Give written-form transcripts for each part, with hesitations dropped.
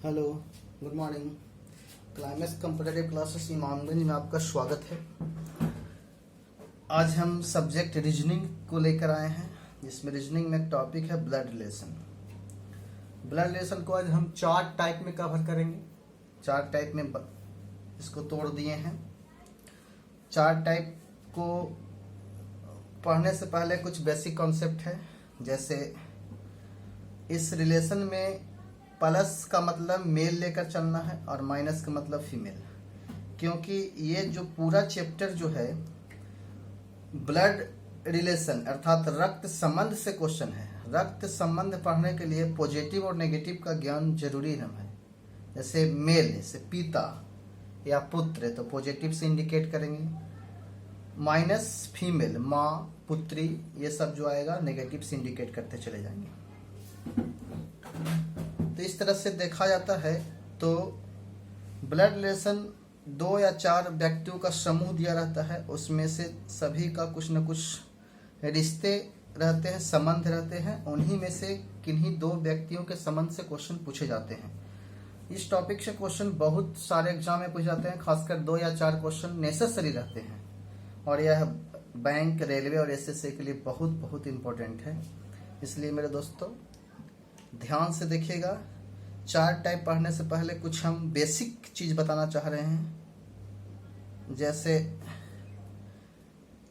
Hello, good morning. Climax competitive classes Imamganj में आपका स्वागत है। आज हम सब्जेक्ट रीजनिंग को लेकर आए हैं, जिसमें रीजनिंग में एक टॉपिक है ब्लड रिलेशन। ब्लड रिलेशन को आज हम 4 टाइप में कवर करेंगे। 4 टाइप में इसको तोड़ दिए हैं। 4 टाइप को पढ़ने से पहले कुछ बेसिक कॉन्सेप्ट है, जैसे इस रिलेशन में प्लस का मतलब मेल लेकर चलना है और माइनस का मतलब फीमेल, क्योंकि ये जो पूरा चैप्टर जो है ब्लड रिलेशन अर्थात रक्त संबंध से क्वेश्चन है। रक्त संबंध पढ़ने के लिए पॉजिटिव और नेगेटिव का ज्ञान जरूरी है। जैसे मेल जैसे पिता या पुत्र तो पॉजिटिव से इंडिकेट करेंगे, माइनस फीमेल माँ पुत्री, ये सब जो आएगा नेगेटिव से इंडिकेट करते चले जाएंगे। तो इस तरह से देखा जाता है तो ब्लड रिलेशन 2 या 4 व्यक्तियों का समूह दिया रहता है, उसमें से सभी का कुछ न कुछ रिश्ते रहते हैं, संबंध रहते हैं। उन्हीं में से किन्हीं 2 व्यक्तियों के संबंध से क्वेश्चन पूछे जाते हैं। इस टॉपिक से क्वेश्चन बहुत सारे एग्जाम में पूछे जाते हैं, खासकर 2 या 4 क्वेश्चन नेसेसरी रहते हैं और यह बैंक, रेलवे और एसएससी के लिए बहुत बहुत इम्पोर्टेंट है। इसलिए मेरे दोस्तों ध्यान से देखिएगा। 4 टाइप पढ़ने से पहले कुछ हम बेसिक चीज बताना चाह रहे हैं। जैसे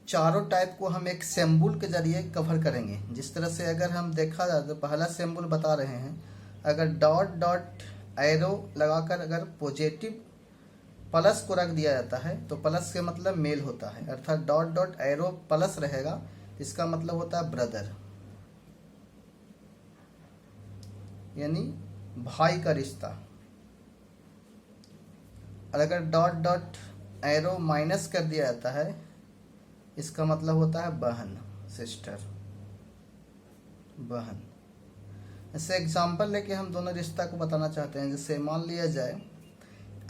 चारों टाइप को हम एक सिंबल के जरिए कवर करेंगे। जिस तरह से अगर हम देखा जाए तो पहला सिंबल बता रहे हैं, अगर डॉट डॉट एरो लगाकर अगर पॉजिटिव प्लस को रख दिया जाता है तो प्लस के मतलब मेल होता है, अर्थात डॉट डॉट एरो प्लस रहेगा, इसका मतलब होता है ब्रदर, यानी भाई का रिश्ता। और अगर डॉट डॉट एरो माइनस कर दिया जाता है, इसका मतलब होता है बहन, सिस्टर, बहन। ऐसे एग्जांपल लेके हम दोनों रिश्ता को बताना चाहते हैं। जैसे मान लिया जाए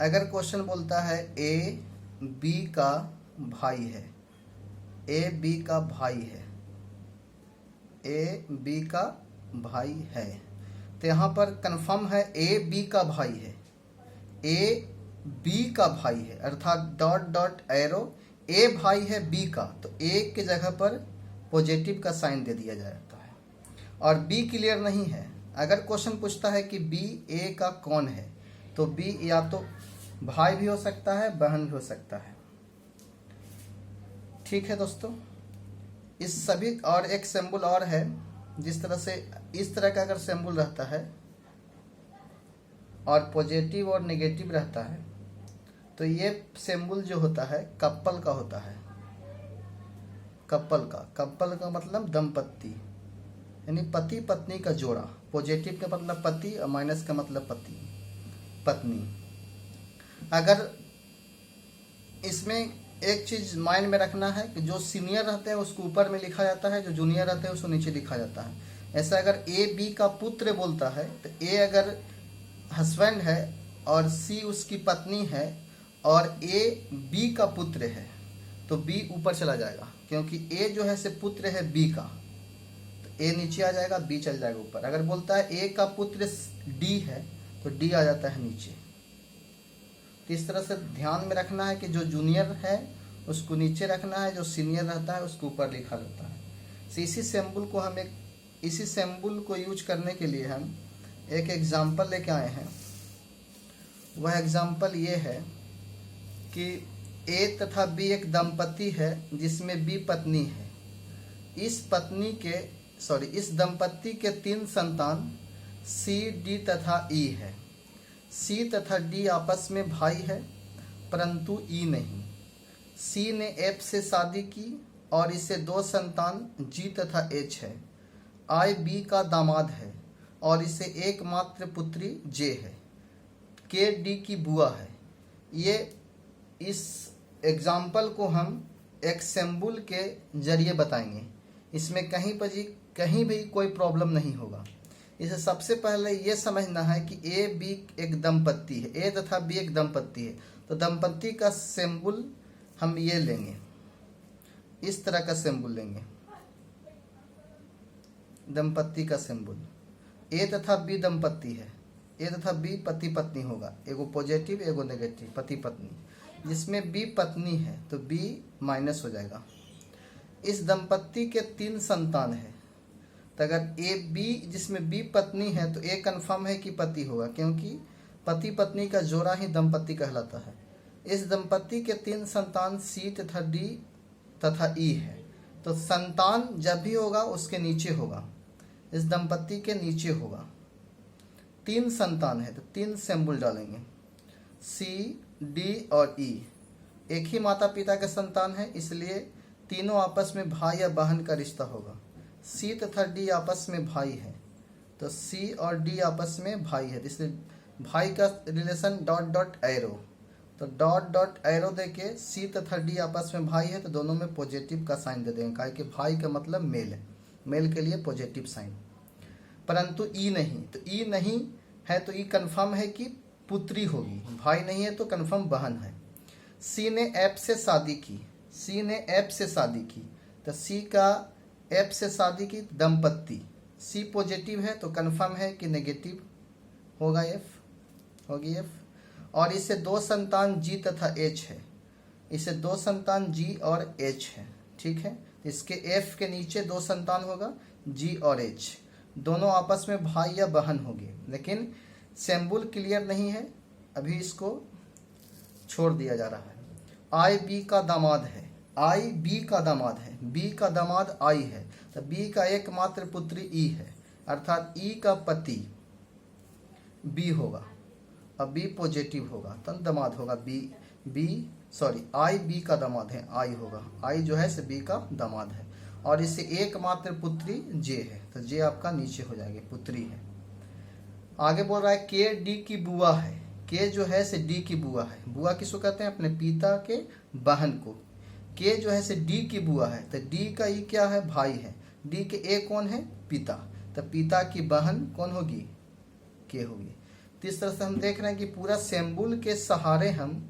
अगर क्वेश्चन बोलता है ए बी का भाई है, ए बी का भाई है, ए बी का भाई है, तो यहाँ पर कंफर्म है ए बी का भाई है, ए बी का भाई है, अर्थात डॉट डॉट एरो ए भाई है बी का, तो ए की जगह पर पॉजिटिव का साइन दे दिया जाता है। और बी क्लियर नहीं है, अगर क्वेश्चन पूछता है कि बी ए का कौन है, तो बी या तो भाई भी हो सकता है, बहन भी हो सकता है। ठीक है दोस्तों, इस सभी और एक सिंबल और है। जिस तरह से इस तरह का अगर सिंबल रहता है और पॉजिटिव और नेगेटिव रहता है, तो ये सिंबल जो होता है कपल का होता है। कपल का मतलब दंपत्ति, यानी पति पत्नी का जोड़ा। पॉजिटिव का मतलब पति और माइनस का मतलब पति पत्नी। अगर इसमें एक चीज माइंड में रखना है कि जो सीनियर रहते हैं उसको ऊपर में लिखा जाता है, जो जूनियर रहते हैं उसको नीचे लिखा जाता है। ऐसा अगर ए बी का पुत्र बोलता है तो ए अगर हस्बैंड है और सी उसकी पत्नी है और ए बी का पुत्र है तो बी ऊपर चला जाएगा, क्योंकि ए जो है से पुत्र है बी का, तो ए नीचे आ जाएगा, बी चल जाएगा ऊपर। अगर बोलता है ए का पुत्र डी है तो डी आ जाता है नीचे। तो इस तरह से ध्यान में रखना है कि जो जूनियर है उसको नीचे रखना है, जो सीनियर रहता है उसको ऊपर लिखा जाता है। तो इसी सिंबल को यूज करने के लिए हम एक एग्जाम्पल लेके आए हैं। वह एग्जाम्पल ये है कि ए तथा बी एक दंपति है जिसमें बी पत्नी है। इस दंपति के 3 संतान सी डी तथा ई है। सी तथा डी आपस में भाई है परंतु ई नहीं। सी ने एफ से शादी की और इसे 2 संतान जी तथा एच है। आई बी का दामाद है और इसे एकमात्र पुत्री जे है। के डी की बुआ है। ये इस एग्जाम्पल को हम एक सिंबल के जरिए बताएंगे। इसमें कहीं भी कोई प्रॉब्लम नहीं होगा। इसे सबसे पहले ये समझना है कि ए बी एक दंपत्ति है, ए तथा बी एक दंपत्ति है, तो दंपत्ति का सिंबल हम ये लेंगे, इस तरह का सिंबल लेंगे, दंपत्ति का सिंबल। ए तथा बी दंपत्ति है, ए तथा बी पति पत्नी होगा, एगो पॉजिटिव एगो नेगेटिव, पति पत्नी। जिसमें बी पत्नी है तो बी माइनस हो जाएगा। इस दंपत्ति के 3 संतान है, तो अगर ए बी जिसमें बी पत्नी है तो ए कंफर्म है कि पति होगा, क्योंकि पति पत्नी का जोड़ा ही दंपत्ति कहलाता है। इस दंपत्ति के 3 संतान सी तथा डी तथा ई है, तो संतान जब भी होगा उसके नीचे होगा, इस दंपत्ति के नीचे होगा। 3 संतान है तो 3 सिंबल डालेंगे, सी डी और ई। एक ही माता पिता के संतान है, इसलिए तीनों आपस में भाई या बहन का रिश्ता होगा। सी तथा डी आपस में भाई है, तो सी और डी आपस में भाई है, इसलिए भाई का रिलेशन डॉट डॉट एरो, तो डॉट डॉट एरो देके सी तथा डी आपस में भाई है तो दोनों में पॉजिटिव का साइन दे देंगे, काहे कि भाई का मतलब मेल है, मेल के लिए पॉजिटिव साइन। परंतु ई नहीं, तो ई नहीं है तो ई कंफर्म है कि पुत्री होगी, भाई नहीं है तो कंफर्म बहन है। सी ने एफ से शादी की, सी ने एफ से शादी की, तो सी का एफ से शादी की दंपत्ति, सी पॉजिटिव है तो कंफर्म है कि नेगेटिव होगा, एफ होगी एफ। और इससे 2 संतान जी तथा एच है, इससे 2 संतान जी और एच है, ठीक है। इसके एफ के नीचे 2 संतान होगा, जी और एच, दोनों आपस में भाई या बहन होगी। लेकिन सिंबल क्लियर नहीं है, अभी इसको छोड़ दिया जा रहा है। आई बी का दामाद है, आई बी का दामाद है, बी का दामाद आई है, तो बी का एकमात्र पुत्री ई है, अर्थात ई का पति बी होगा और बी पॉजिटिव होगा, तो दामाद होगा आई बी का दामाद है, आई होगा, आई जो है से बी का दामाद है। और इससे एकमात्र पुत्री जे है, तो जे आपका नीचे हो जाएगी, पुत्री है। आगे बोल रहा है के डी की बुआ है, के जो है से डी की बुआ है, बुआ किसको कहते हैं? अपने पिता के बहन को। के जो है से डी की बुआ है, तो डी का ई क्या है? भाई है। डी के ए कौन है? पिता, तो पिता की बहन कौन होगी? के होगी। तो इस तरह से हम देख रहे हैं कि पूरा सिंबल के सहारे हम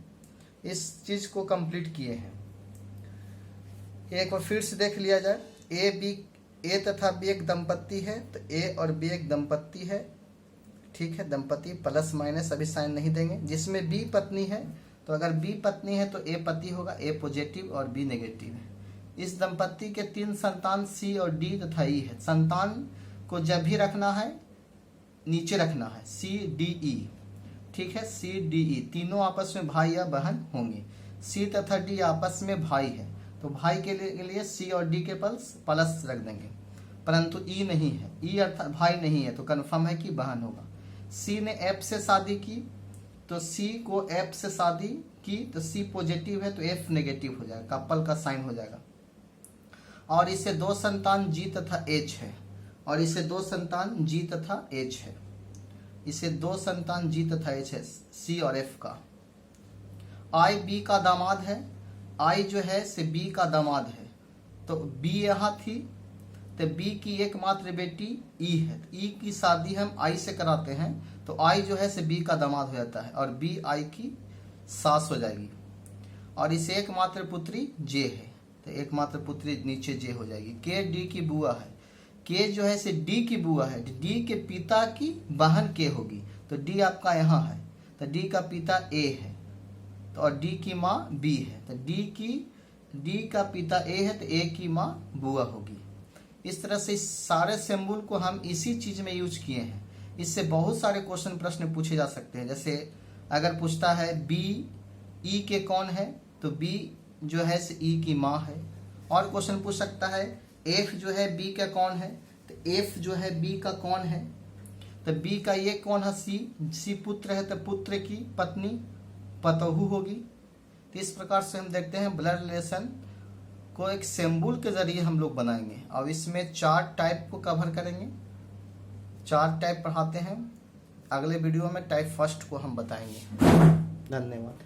इस चीज को कंप्लीट किए हैं। एक बार फिर से देख लिया जाए, ए तथा बी एक दंपत्ति है, तो ए और बी एक दंपत्ति है, ठीक है। दंपत्ति प्लस माइनस अभी साइन नहीं देंगे। जिसमें बी पत्नी है, तो अगर बी पत्नी है तो ए पति होगा, ए पॉजिटिव और बी नेगेटिव है। इस दंपत्ति के 3 संतान सी और डी तथा ई है। संतान को जब भी रखना है नीचे रखना है, सी डी ई, ठीक है। सी डी ई तीनों आपस में भाई या बहन होंगे। सी तथा डी आपस में भाई है, तो भाई के लिए सी और डी के प्लस रख देंगे, परंतु ई नहीं है, ई अर्थात भाई नहीं है, तो कन्फर्म है कि बहन होगा। सी ने एफ से शादी की, तो सी को एफ से शादी की, तो सी पॉजिटिव है तो एफ नेगेटिव हो जाएगा, कपल का साइन हो जाएगा। और इससे 2 संतान जी तथा एच है, और इससे 2 संतान जी तथा एच है, इसे 2 संतान जी तथा एच है, सी और एफ का। आई बी का दामाद है, आई जो है से बी का दामाद है, तो बी यहाँ थी, तो बी की एकमात्र बेटी ई है, तो ई की शादी हम आई से कराते हैं, तो आई जो है से बी का दामाद हो जाता है और बी आई की सास हो जाएगी। और इसे एकमात्र पुत्री जे है, तो एकमात्र पुत्री नीचे जे हो जाएगी। के डी की बुआ है, के जो है से डी की बुआ है, डी के पिता की बहन के होगी, तो डी आपका यहाँ है, तो डी का पिता ए है, तो और डी की माँ बी है, तो डी का पिता ए है, तो ए की माँ बुआ होगी। इस तरह से इस सारे सिंबल को हम इसी चीज में यूज किए हैं। इससे बहुत सारे क्वेश्चन प्रश्न पूछे जा सकते हैं। जैसे अगर पूछता है बी ई के कौन है, तो बी जो है से ई की माँ है। और क्वेश्चन पूछ सकता है एफ जो है बी का कौन है, तो एफ जो है बी का कौन है, तो बी का ये कौन है? सी पुत्र है, तो पुत्र की पत्नी पतोहू होगी। तो इस प्रकार से हम देखते हैं ब्लड रिलेशन को एक सिंबल के जरिए हम लोग बनाएंगे। और इसमें 4 टाइप को कवर करेंगे, 4 टाइप पढ़ाते हैं। अगले वीडियो में टाइप फर्स्ट को हम बताएंगे। धन्यवाद।